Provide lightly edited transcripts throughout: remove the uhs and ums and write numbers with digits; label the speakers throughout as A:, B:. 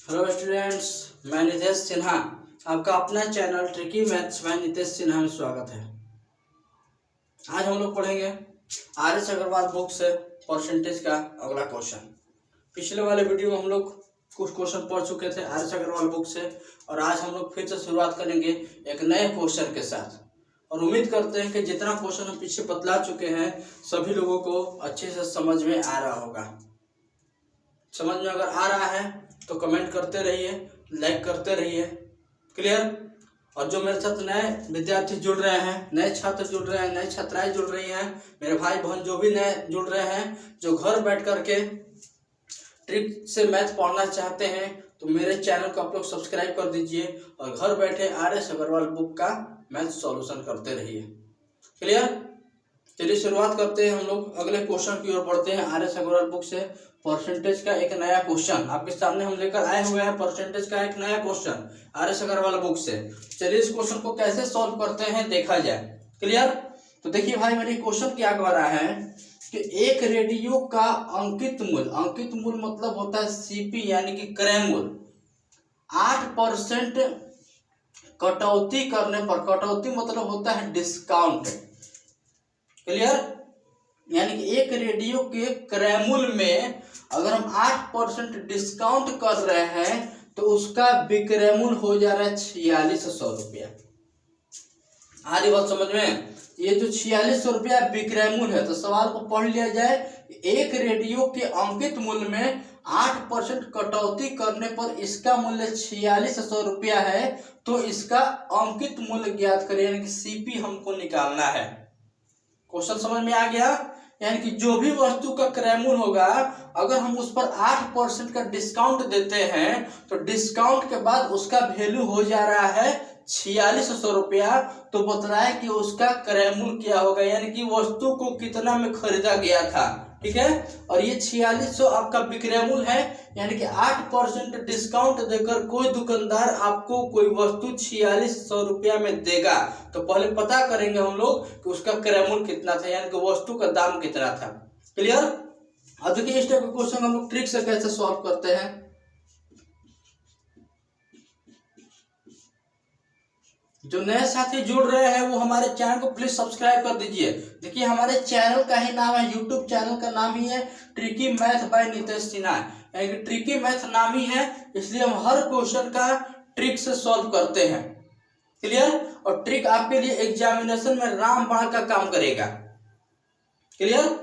A: Hello students, मैं नितेश सिन्हा। आपका अपना चैनल ट्रिकी मैथ्स में नितेश सिन्हा में स्वागत है। आज हम लोग पढ़ेंगे आर.एस. अग्रवाल बुक से परसेंटेज का अगला क्वेश्चन। पिछले वाले वीडियो में हम लोग कुछ क्वेश्चन पढ़ चुके थे आर.एस. अग्रवाल बुक से, और आज हम लोग फिर से शुरुआत करेंगे एक नए क्वेश्चन के साथ। और उम्मीद करते हैं कि जितना क्वेश्चन हम पीछे बतला चुके हैं सभी लोगों को अच्छे से समझ में आ रहा होगा। समझ में अगर आ रहा है तो कमेंट करते रहिए, लाइक करते रहिए। क्लियर? और जो मेरे साथ नए विद्यार्थी जुड़ रहे हैं, नए छात्र जुड़ रहे हैं, नई छात्राएं जुड़ रही हैं, मेरे भाई बहन जो भी नए जुड़ रहे हैं, जो घर बैठ करके ट्रिक से मैथ पढ़ना चाहते हैं, तो मेरे चैनल को आप लोग सब्सक्राइब कर दीजिए और घर बैठे आर.एस. अग्रवाल बुक का मैथ सॉल्यूशन करते रहिए। क्लियर? चलिए शुरुआत करते हैं। हम लोग अगले क्वेश्चन की ओर बढ़ते हैं। आर.एस. अग्रवाल बुक से परसेंटेज का एक नया क्वेश्चन आपके सामने हम लेकर आए हुए हैं। परसेंटेज का एक नया क्वेश्चन आर.एस. अग्रवाल बुक से। चलिए इस क्वेश्चन को कैसे सॉल्व करते हैं देखा जाए। क्लियर? तो देखिए भाई, मेरी क्वेश्चन क्या कह रहा है कि एक रेडियो का अंकित मूल्य मतलब होता है सीपी यानी कि क्रय मूल्य 8% कटौती करने पर, कटौती मतलब होता है डिस्काउंट। क्लियर? यानी कि एक रेडियो के क्रय मूल्य में अगर हम 8% डिस्काउंट कर रहे हैं तो उसका विक्रय मूल्य हो जा रहा है 4600 रुपया। आ रही बात समझ में? ये जो 4600 रुपया विक्रय मूल्य है, तो सवाल को पढ़ लिया जाए। एक रेडियो के अंकित मूल्य में 8% कटौती करने पर इसका मूल्य 4600 रुपया है, तो इसका अंकित मूल्य ज्ञात करें, यानी कि सीपी हमको निकालना है। क्वेश्चन समझ में आ गया? यानी कि जो भी वस्तु का क्रय मूल्य होगा, अगर हम उस पर 8% का डिस्काउंट देते हैं तो डिस्काउंट के बाद उसका वैल्यू हो जा रहा है 4600 रुपया। तो बतलाए कि उसका क्रय मूल्य क्या होगा, यानी कि वस्तु को कितना में खरीदा गया था। ठीक है? और ये 4600 आपका विक्रय मूल्य है, यानी कि 8% डिस्काउंट देकर कोई दुकानदार आपको कोई वस्तु 4600 रुपया में देगा, तो पहले पता करेंगे हम लोग कि उसका क्रय मूल्य कितना था, यानी कि वस्तु का दाम कितना था। क्लियर? अब देखिए इस टाइप का क्वेश्चन हम लोग ट्रिक से कैसे सॉल्व करते हैं। जो नए साथी जुड़ रहे हैं वो हमारे चैनल को प्लीज सब्सक्राइब कर दीजिए। देखिए हमारे चैनल का ही नाम है, यूट्यूब चैनल का नाम ही है tricky math bye Nitesh Sinha, यानी कि ट्रिकी मैथ नाम ही है, इसलिए हम हर क्वेश्चन का ट्रिक से सॉल्व करते हैं। क्लियर? और ट्रिक आपके लिए एग्जामिनेशन में रामबाण का काम करेगा। क्लियर?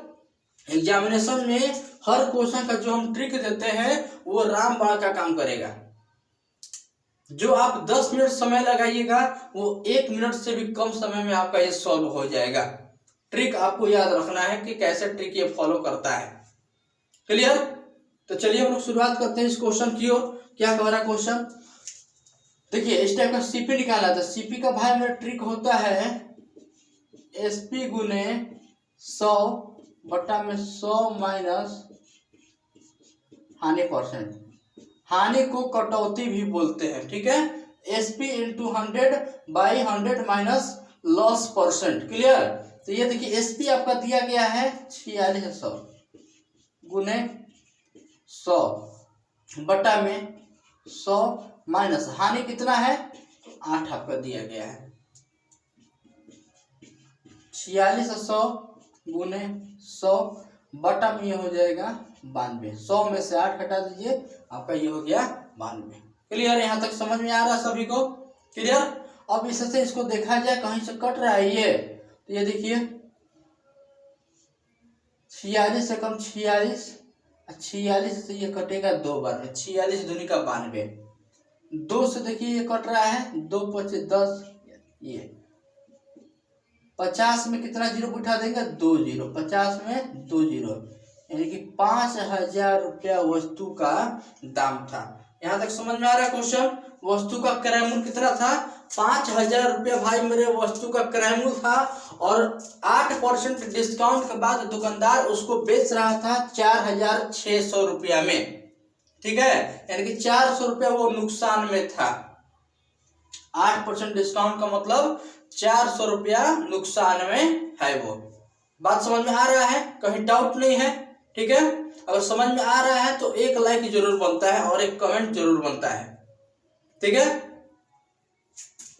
A: एग्जामिनेशन में हर क्वेश्चन का जो हम ट्रिक देते हैं वो रामबाण का काम करेगा। जो आप 10 मिनट समय लगाइएगा वो 1 मिनट से भी कम समय में आपका ये सॉल्व हो जाएगा। ट्रिक आपको याद रखना है कि कैसे ट्रिक ये फॉलो करता है। क्लियर? तो चलिए हम लोग शुरुआत करते हैं इस क्वेश्चन की ओर। क्या कह रहा है क्वेश्चन? देखिए इस टाइप का सीपी निकाला था। सीपी का भाई मेरा ट्रिक होता है एसपी गुने 100 बटा में 100 माइनस हानि परसेंट। हानि को कटौती भी बोलते हैं। ठीक है? SP into 100 by 100 minus loss percent. Clear? तो ये देखिए एसपी आपका दिया गया है 4600 गुने 100 बटा में 100 माइनस हानि कितना है 8 आपका दिया गया है। 4600 गुने 100 बटा में ये हो जाएगा 92। 100 में से 8 घटा दीजिए, आपका ये हो गया 92। क्लियर? यहाँ तक समझ में आ रहा है सभी को? क्लियर? अब इससे इसको देखा जाए कहीं से कट रहा है ये, तो ये देखिए 46 से कम 46, 46 से ये कटेगा 2 बार में, 46 दूनी का 92। 2 से देखिए ये कट रहा है 2 5 10, ये 50 में कितना जीरो बिठा देंगे 2 जीरो, 50 में 2 जीरो, यानी कि 5000 रुपया वस्तु का दाम था। यहाँ तक समझ में आ रहा है क्वेश्चन? वस्तु का क्रय मूल्य कितना था 5000 रुपया भाई मेरे वस्तु का क्रय मूल्य था, और 8% डिस्काउंट के बाद दुकानदार उसको बेच रहा था 4600 रुपया में। ठीक है? यानी कि 400 रुपया वो नुकसान में था। 8% डिस्काउंट का मतलब 400 रुपया नुकसान में है। वो बात समझ में आ रहा है? कहीं डाउट नहीं है? ठीक है, अगर समझ में आ रहा है तो एक लाइक जरूर बनता है और एक कमेंट जरूर बनता है। ठीक है,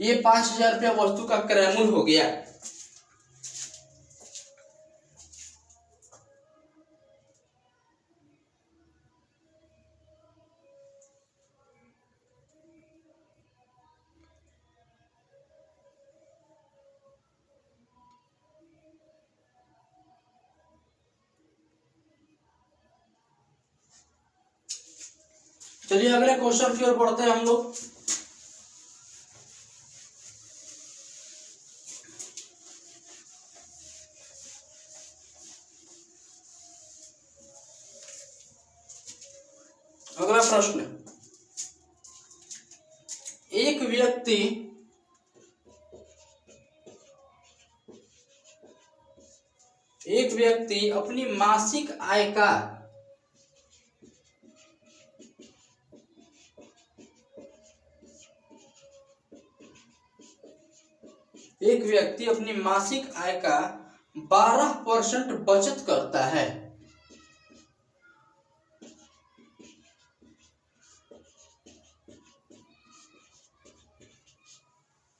A: ये 5,000 रुपया वस्तु का क्रय मूल्य हो गया। चलिए अगले क्वेश्चन की ओर बढ़ते हैं हम लोग। अगला प्रश्न, एक व्यक्ति अपनी मासिक आय का एक व्यक्ति अपनी मासिक आय का 12% बचत करता है।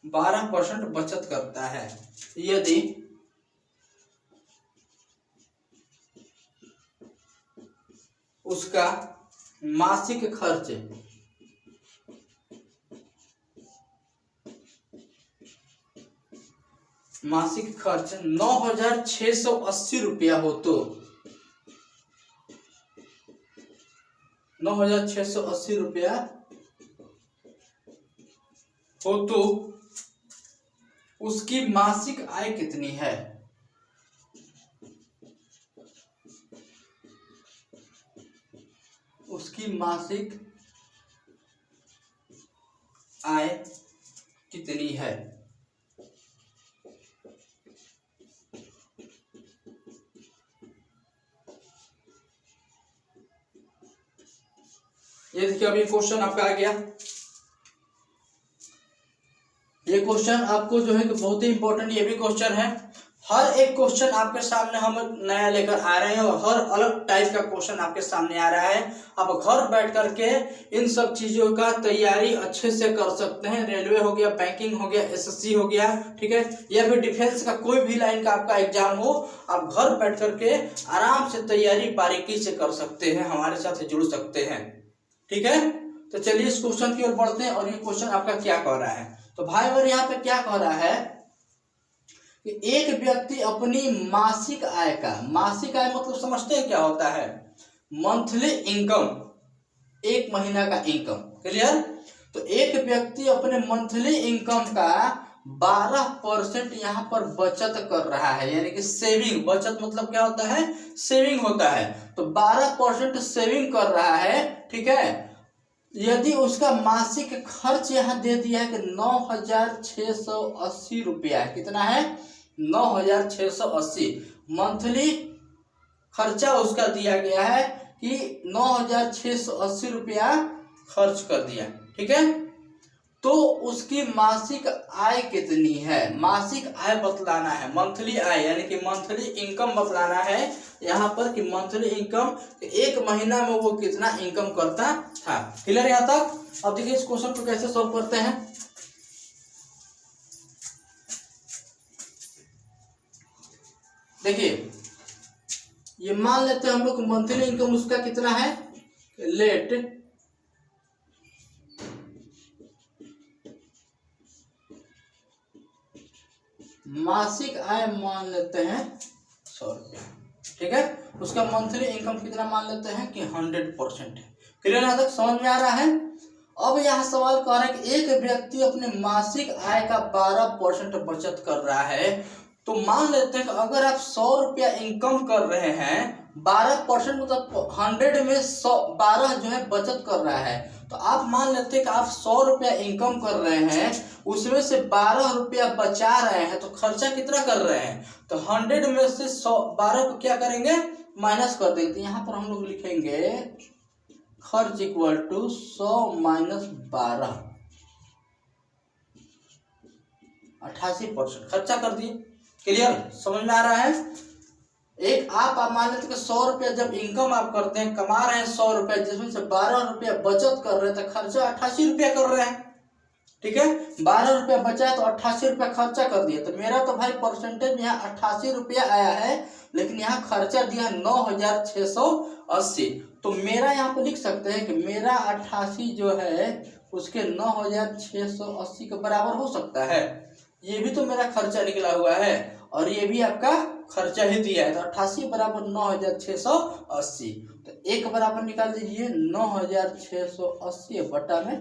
A: 12% बचत करता है यदि उसका मासिक खर्च 9,680 रुपया हो तो 9,680 रुपया हो तो उसकी मासिक आय कितनी है? उसकी मासिक आय कितनी है? ये देखिए, अभी क्वेश्चन आपका आ गया। ये क्वेश्चन आपको जो है कि बहुत ही इंपॉर्टेंट ये भी क्वेश्चन है। हर एक क्वेश्चन आपके सामने हम नया लेकर आ रहे हैं और हर अलग टाइप का क्वेश्चन आपके सामने आ रहा है। आप घर बैठ करके इन सब चीजों का तैयारी अच्छे से कर सकते हैं। रेलवे हो गया, बैंकिंग हो गया, एसएससी हो गया, ठीक है, या फिर डिफेंस का कोई भी लाइन का आपका एग्जाम हो, आप घर बैठ करके आराम से तैयारी बारीकी से कर सकते हैं, हमारे साथ जुड़ सकते हैं। ठीक है, तो चलिए इस क्वेश्चन की ओर बढ़ते हैं। और ये क्वेश्चन आपका क्या कह रहा है? तो भाई और यहाँ पे क्या कह रहा है कि एक व्यक्ति अपनी मासिक आय का, मासिक आय मतलब समझते हैं क्या होता है? मंथली इनकम, एक महीना का इनकम। क्लियर? तो एक व्यक्ति अपने मंथली इनकम का 12% यहाँ पर बचत कर रहा है, यानी कि सेविंग। बचत मतलब क्या होता है? सेविंग होता है। तो 12% सेविंग कर रहा है। ठीक है, यदि उसका मासिक खर्च यहाँ दे दिया है कि 9,680 रुपया है। कितना है? 9,680 मंथली खर्चा उसका दिया गया है कि 9,680 रुपया खर्च कर दिया। ठीक है, तो उसकी मासिक आय कितनी है? मासिक आय बतलाना है, मंथली आय यानी कि मंथली इनकम बतलाना है यहाँ पर कि मंथली इनकम एक महीना में वो कितना इनकम करता था। क्लियर यहाँ तक? अब देखिए इस क्वेश्चन को कैसे सॉल्व करते हैं। देखिए, ये मान लेते हैं हम लोग मंथली इनकम उसका कितना है। लेट मासिक आय मान लेते हैं 100 रुपया। ठीक है, उसका मंथली इनकम कितना मान लेते हैं कि 100% है। क्लियर यहाँ तक समझ में आ रहा है? अब यहाँ सवाल कर रहा है कि एक व्यक्ति अपने मासिक आय का 12% बचत कर रहा है। तो मान लेते हैं कि अगर आप 100 रुपया इनकम कर रहे हैं, 12% मतलब 100 में 12 जो है बचत कर रहा है। तो आप मान लेते हैं कि आप 100 रुपया इनकम कर रहे हैं, उसमें से 12 रुपया बचा रहे हैं, तो खर्चा कितना कर रहे हैं? तो 100 में से 12 को क्या करेंगे? माइनस कर देंगे। यहाँ पर हम लोग लिखेंगे खर्च इक्वल टू 100 माइनस 12, 88% खर्चा कर दिए। क्लियर? समझ में आ रहा है? एक आप मान लेते कि 100 रुपया जब इनकम आप करते हैं, कमा रहे हैं 100 रुपया, जिसमें से 12 रुपया बचत कर रहे हैं, तो खर्चा 88 रुपया कर रहे हैं। ठीक है, 12 रुपया बचा तो 88 रुपया खर्चा कर दिया। तो मेरा तो भाई परसेंटेज यहाँ 88 रुपया आया है, लेकिन यहाँ खर्चा दिया 9680। तो मेरा यहाँ पे लिख सकते हैं कि मेरा 88 जो है उसके 9680 के बराबर हो सकता है। ये भी तो मेरा खर्चा निकला हुआ है और ये भी आपका खर्चा ही दिया है। तो 88 बराबर 9680। तो एक बराबर निकाल दीजिए 9680 बटा में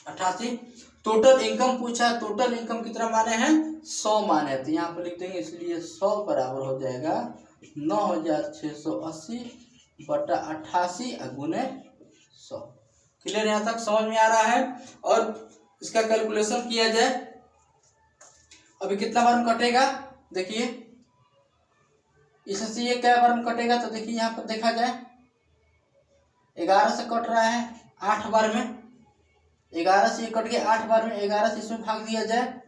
A: 88। टोटल इनकम पूछा, टोटल इनकम कितना माने हैं 100 माने, तो यहाँ पर लिख देंगे, इसलिए 100 बराबर हो जाएगा 9680 बटा 88 गुने 100। क्लियर, यहाँ तक समझ में आ रहा है। और इसका कैलकुलेशन किया जाए, अभी कितना बार में कटेगा देखिए, इससे ये क्या बार में कटेगा, तो देखिए यहाँ पर देखा जाए 11 से कट रहा है 8 बार में, 11 से ये कट गया 8 बार में, 11 से इसमें भाग दिया जाए,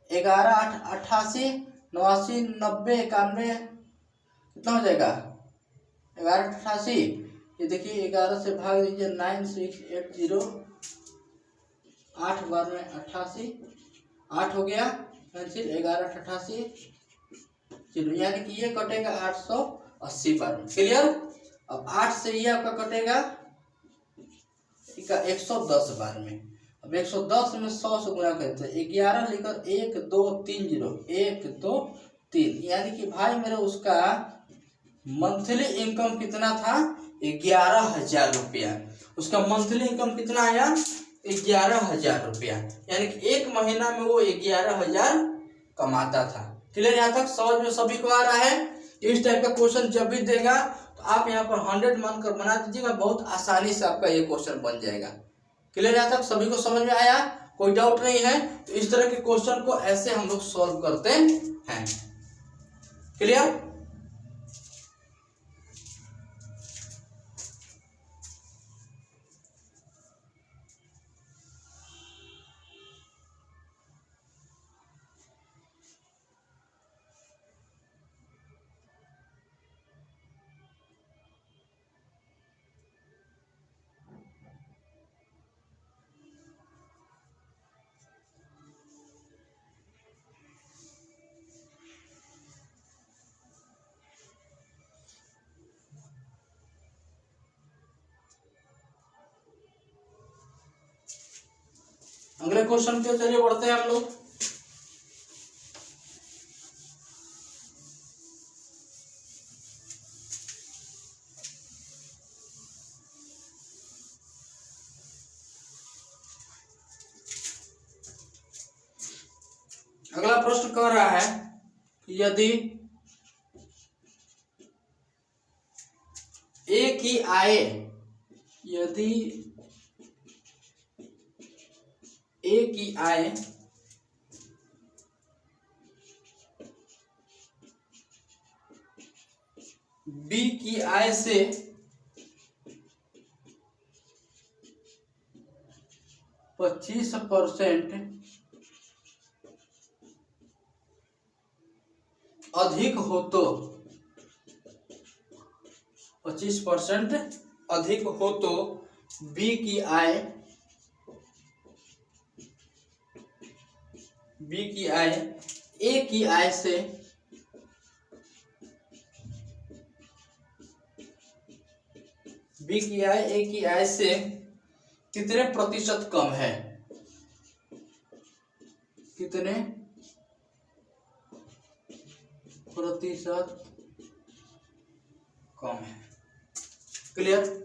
A: 11 8 88, 89 90 91, कितना हो जाएगा 11 88। ये देखिए 11 से भाग दीजिए 9680, 8 बार में 88, 8 हो गया, 11 88, चलो यानी कि ये कटेगा 880 बार में। क्लियर। अब 8 से ये आपका कटेगा 110 बार में। अब 110 में 100 से गुणा करते हैं, 11 लेकर 1 2 3 0 1 2 3, यानी कि भाई मेरे उसका मंथली इनकम कितना था 11,000 रुपया। उसका मंथली इनकम कितना आया 11,000 रुपया, यानी कि एक महीना में वो 11,000 कमाता था। क्लियर, यहाँ तक समझ में सभी को आ रहा है। इस टाइप का क्वेश्चन जब भी देगा तो आप यहाँ पर 100 मानकर बना दीजिएगा, बहुत आसानी से आपका ये क्वेश्चन बन जाएगा। क्लियर, यहाँ तक सभी को समझ में आया, कोई डाउट नहीं है। तो इस तरह के क्वेश्चन को ऐसे हम लोग सॉल्व करते हैं। क्लियर। अगले क्वेश्चन पे चलिए बढ़ते हैं हम लोग। अगला प्रश्न कह रहा है यदि ए की आय, यदि ए की आय बी की आय से 25% अधिक हो तो, 25% अधिक हो तो बी की आय ए की आय से ए की आय से कितने प्रतिशत कम है, कितने प्रतिशत कम है। क्लियर।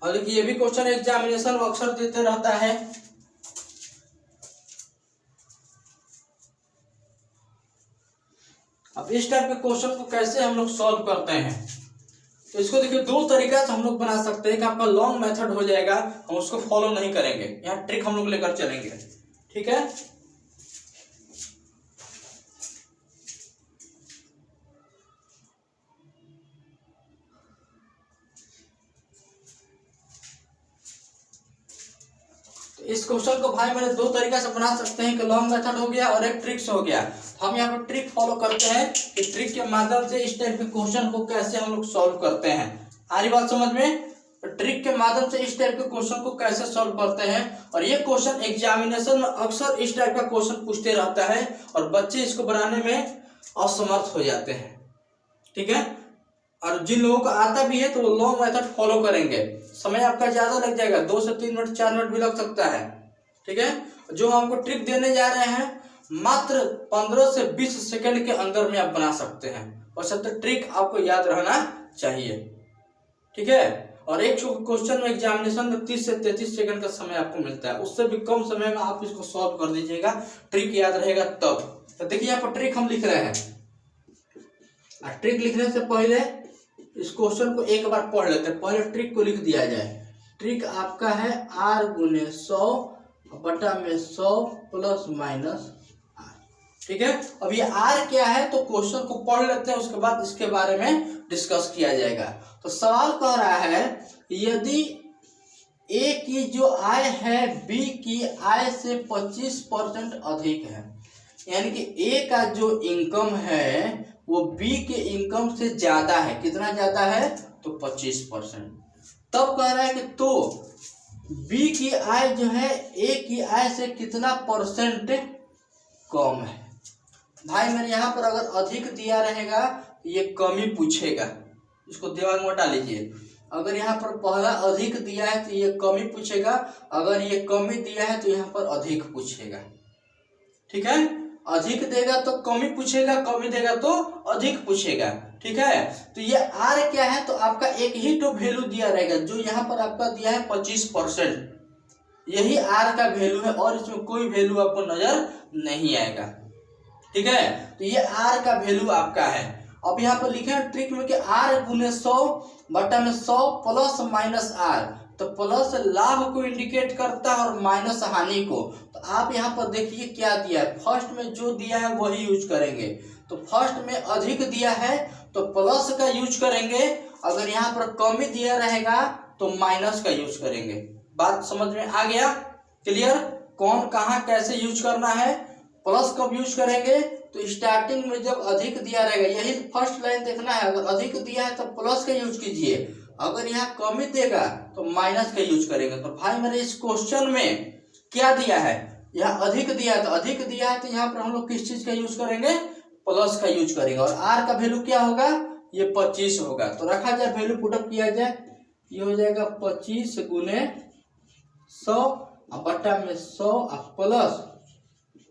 A: और देखिए ये भी क्वेश्चन एग्जामिनेशन अक्सर देते रहता है। अब इस टाइप के क्वेश्चन को कैसे हम लोग सॉल्व करते हैं, तो इसको देखिए दो तरीका से हम लोग बना सकते हैं। कि आपका लॉन्ग मेथड हो जाएगा, हम उसको फॉलो नहीं करेंगे, यहाँ ट्रिक हम लोग लेकर चलेंगे। ठीक है। इसको क्वेश्चन को भाई मैंने दो तरीका से बना सकते हैं कि लॉन्ग मेथड हो गया और एक ट्रिक्स हो गया। तो हम यहाँ पर ट्रिक फॉलो करते हैं कि ट्रिक के माध्यम से इस टाइप के क्वेश्चन को कैसे हम लोग सॉल्व करते हैं। आ रही बात समझ में? ट्रिक के माध्यम से इस टाइप के क्वेश्चन को कैसे सॉल्व करते हैं, और ये क्वेश्चन एग्जामिनेशन में अक्सर इस टाइप का क्वेश्चन पूछते रहता है और बच्चे इसको बनाने में असमर्थ हो जाते हैं। ठीक है, और जिन लोगों को आता भी है तो वो लॉन्ग मेथड फॉलो करेंगे। समय आपका ज्यादा लग जाएगा, 2 से 3 मिनट 4 मिनट भी लग सकता है। ठीक है, जो हमको ट्रिक देने जा रहे हैं मात्र 15 से 20 सेकंड के अंदर में आप बना सकते हैं, और सबसे ट्रिक आपको याद रहना चाहिए। ठीक है, और एक क्वेश्चन में एग्जामिनेशन में 30 से 33 सेकंड का समय आपको मिलता है, उससे भी कम समय में आप इसको सॉल्व कर दीजिएगा, ट्रिक याद रहेगा तब। तो देखिए यहाँ पर ट्रिक हम लिख रहे हैं। ट्रिक लिखने से पहले इस क्वेश्चन को एक बार पढ़ लेते हैं, पहले ट्रिक को लिख दिया जाए। ट्रिक आपका है r गुने 100 बटा में 100 प्लस माइनस r। ठीक है, अब ये r क्या है तो क्वेश्चन को पढ़ लेते हैं, उसके बाद इसके बारे में डिस्कस किया जाएगा। तो सवाल कह रहा है यदि a की जो आय है b की आय से 25% अधिक है, यानी कि a का जो इनकम है वो b के इनकम से ज्यादा है। कितना ज्यादा है तो 25%। तब कह रहा है कि तो b की आय जो है a की आय से कितना परसेंट कम है। भाई मैंने यहाँ पर अगर अधिक दिया रहेगा ये कमी पूछेगा, इसको दिमाग में डाल लीजिए। अगर यहाँ पर पहला अधिक दिया है तो ये कमी पूछेगा, अगर ये कमी दिया है तो यहाँ पर अधिक पूछेगा। ठीक है, अधिक देगा तो कमी पूछेगा, कमी देगा तो अधिक पूछेगा। ठीक है, तो ये r क्या है तो आपका एक ही तो वैल्यू दिया रहेगा, जो यहाँ पर आपका दिया है 25%, यही r का वैल्यू है और इसमें कोई वैल्यू आपको नजर नहीं आएगा। ठीक है, तो ये r का वैल्यू आपका है। अब यहाँ पर लिखे हैं ट्रिक में कि r गुने 100 बटा में 100 प्लस माइनस r, तो प्लस लाभ को इंडिकेट करता है और माइनस हानि को। तो आप यहाँ पर देखिए क्या दिया है, फर्स्ट में जो दिया है वही यूज करेंगे। तो फर्स्ट में अधिक दिया है तो प्लस का यूज करेंगे, अगर यहाँ पर कमी दिया रहेगा तो माइनस का यूज करेंगे। बात समझ में आ गया? क्लियर? कौन कहाँ कैसे यूज करना है, प्लस कब यूज करेंगे तो स्टार्टिंग में जब अधिक दिया रहेगा, यही फर्स्ट लाइन देखना है। अगर अधिक दिया है तो प्लस का यूज कीजिए, अगर यहाँ कमी देगा तो माइनस का यूज करेंगे। तो भाई मेरे इस क्वेश्चन में क्या दिया है, यहाँ अधिक दिया है तो अधिक दिया है तो यहाँ पर हम लोग किस चीज का यूज करेंगे, प्लस का यूज करेंगे। और r का वैल्यू क्या होगा, ये 25 होगा। तो रखा जाए वैल्यू पुटअप किया जाए, ये हो जाएगा 25 गुने 100 बटा में 100 प्लस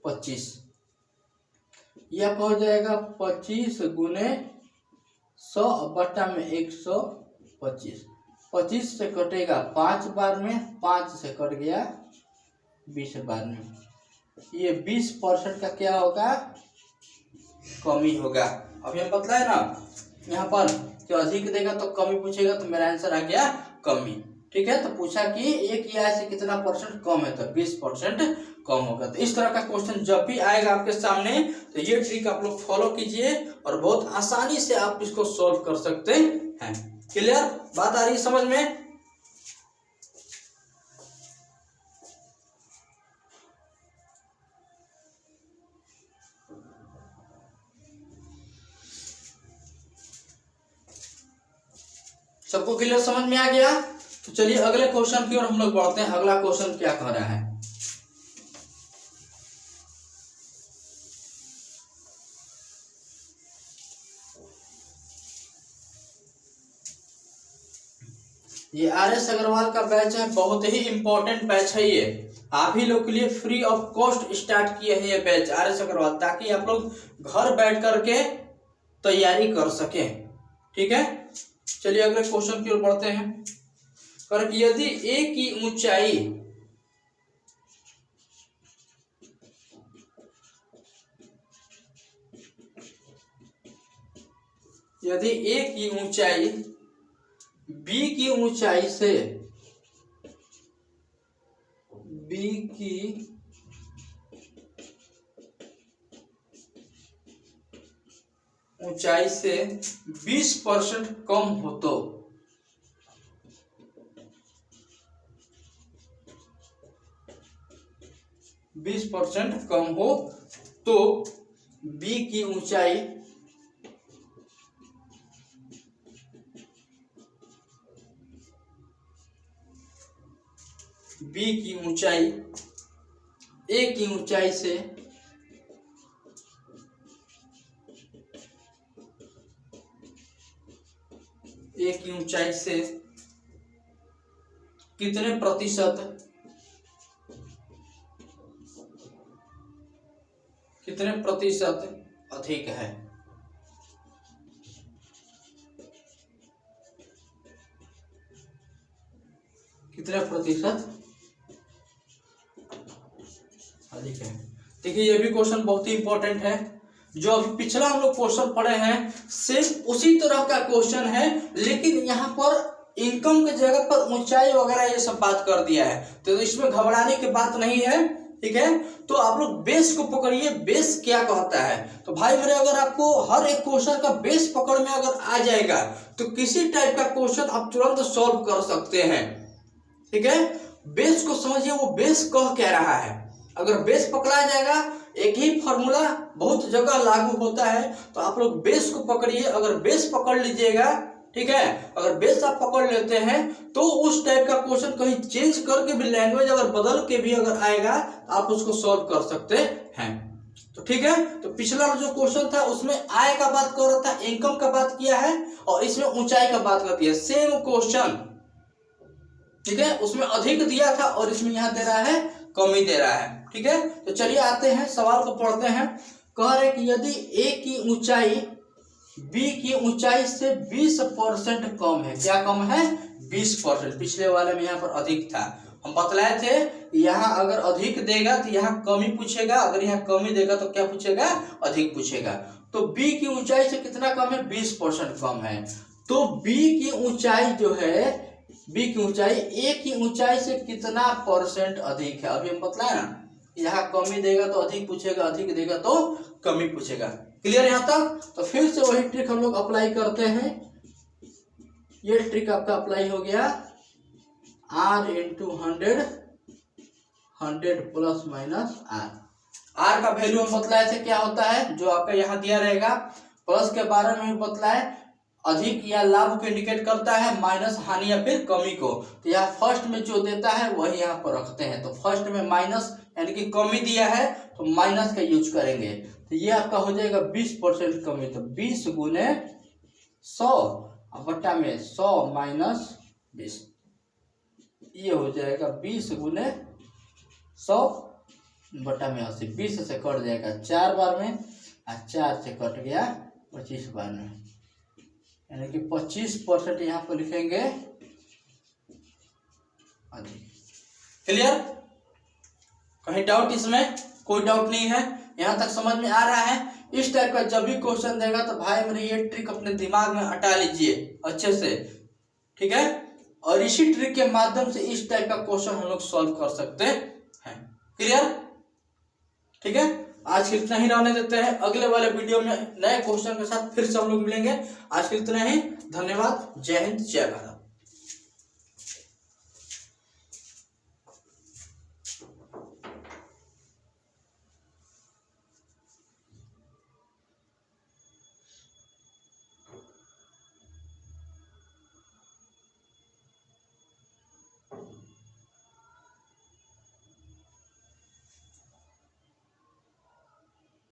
A: 25, यह हो जाएगा 25 गुने 100 बटा में 125। 25 से कटेगा 5 बार में, 5 से कट गया 20 बार में, ये 20% का क्या होगा, कमी होगा। अब हम बतलाए ना यहाँ पर कि अधिक देगा तो कमी पूछेगा, तो मेरा आंसर आ गया कमी। ठीक है, तो पूछा कि एक की आय से कितना परसेंट कम है, तो 20% कम होगा। तो इस तरह का क्वेश्चन जब भी आएगा आपके सामने तो ये ट्रिक आप लोग फॉलो कीजिए और बहुत आसानी से आप इसको सॉल्व कर सकते हैं। क्लियर? बात आ रही है समझ में? सबको क्लियर समझ में आ गया? तो चलिए अगले क्वेश्चन की ओर हम लोग बढ़ते हैं। अगला क्वेश्चन क्या कह रहा है, ये RS अग्रवाल का बैच है, बहुत ही इंपॉर्टेंट बैच है। ये आप ही लोग के लिए फ्री ऑफ कॉस्ट स्टार्ट किए हैं ये बैच RS अग्रवाल, ताकि आप लोग घर बैठ करके तैयारी कर सके। ठीक है, चलिए अगले क्वेश्चन की ओर बढ़ते हैं। कर यदि A की ऊंचाई B की ऊंचाई से ऊंचाई से 20% कम हो तो 20% कम हो तो बी की ऊंचाई ए की ऊंचाई से कितने प्रतिशत अधिक है। कितने प्रतिशत अधिक है। देखिए ये भी क्वेश्चन बहुत ही इंपॉर्टेंट है। जो अभी पिछला हम लोग क्वेश्चन पढ़े हैं सेम उसी तरह का क्वेश्चन है, लेकिन यहाँ पर इनकम की जगह पर ऊंचाई वगैरह ये सब बात कर दिया है, तो इसमें घबराने की बात नहीं है। ठीक है, तो आप लोग बेस को पकड़िए, बेस क्या कहता है। तो भाई मेरे अगर आपको हर एक क्वेश्चन का बेस पकड़ में अगर आ जाएगा तो किसी टाइप का क्वेश्चन आप तुरंत सॉल्व कर सकते हैं। ठीक है, बेस को समझिए, वो बेस कह क्या रहा है। अगर बेस पकड़ा जाएगा, एक ही फॉर्मूला बहुत जगह लागू होता है, तो आप लोग बेस को पकड़िए। अगर बेस पकड़ लीजिएगा, ठीक है, अगर बेस आप पकड़ लेते हैं तो उस टाइप का क्वेश्चन कहीं चेंज करके भी, लैंग्वेज अगर बदल के भी अगर आएगा आप उसको सॉल्व कर सकते हैं। तो ठीक है, तो पिछला जो क्वेश्चन था उसमें आय का बात कर रहा था, इनकम का बात किया है, और इसमें ऊंचाई का बात करती है। सेम क्वेश्चन, ठीक है, उसमें अधिक दिया था और इसमें यहाँ दे रहा है कमी दे रहा है। ठीक है, तो चलिए आते हैं सवाल को पढ़ते हैं। कह रहे कि यदि ए की ऊंचाई बी की ऊंचाई से 20% कम है। क्या कम है? 20%। पिछले वाले में यहाँ पर अधिक था, हम बतलाए थे यहाँ अगर अधिक देगा तो यहाँ कमी पूछेगा, अगर यहाँ कमी देगा तो क्या पूछेगा? अधिक पूछेगा। तो बी की ऊंचाई से कितना कम है? 20% कम है। तो बी की ऊंचाई जो है, बी की ऊंचाई ए की ऊंचाई से कितना परसेंट अधिक है। अभी हम बतलाए ना, यहाँ कमी देगा तो अधिक पूछेगा, अधिक देगा तो कमी पूछेगा। क्लियर यहाँ तक? तो फिर से वही ट्रिक हम लोग अप्लाई करते हैं। ये ट्रिक आपका अप्लाई हो गया, r into 100 plus minus r का वैल्यू हम बतलाए थे क्या होता है, जो आपका यहाँ दिया रहेगा। प्लस के बारे में बतलाए, अधिक या लाभ को इंडिकेट करता है, माइनस हानि या फिर कमी को। तो यहाँ फर्स्ट में जो देता है वही यहाँ पर रखते हैं। तो फर्स्ट में माइनस यानी कि कमी दिया है तो माइनस का यूज करेंगे। तो ये आपका हो जाएगा 20% कमी। तो 20 गुने 100 बट्टा में 100 माइनस 20, ये हो जाएगा 20 गुने 100 बट्टा में 80। 20 से कट जाएगा 4 बार में, और 4 से कट गया 25 बार में, यानी कि 25% यहाँ पर लिखेंगे अधिक। क्लियर? कहीं डाउट इसमें? कोई डाउट नहीं है, यहाँ तक समझ में आ रहा है। इस टाइप का जब भी क्वेश्चन देगा तो भाई मेरे ये ट्रिक अपने दिमाग में हटा लीजिए अच्छे से। ठीक है, और इसी ट्रिक के माध्यम से इस टाइप का क्वेश्चन हम लोग सॉल्व कर सकते हैं। क्लियर? ठीक है, आज के इतना ही रहने देते हैं। अगले वाले वीडियो में नए क्वेश्चन के साथ फिर से हम लोग मिलेंगे। आज के इतना ही, धन्यवाद। जय हिंद, जय भारत।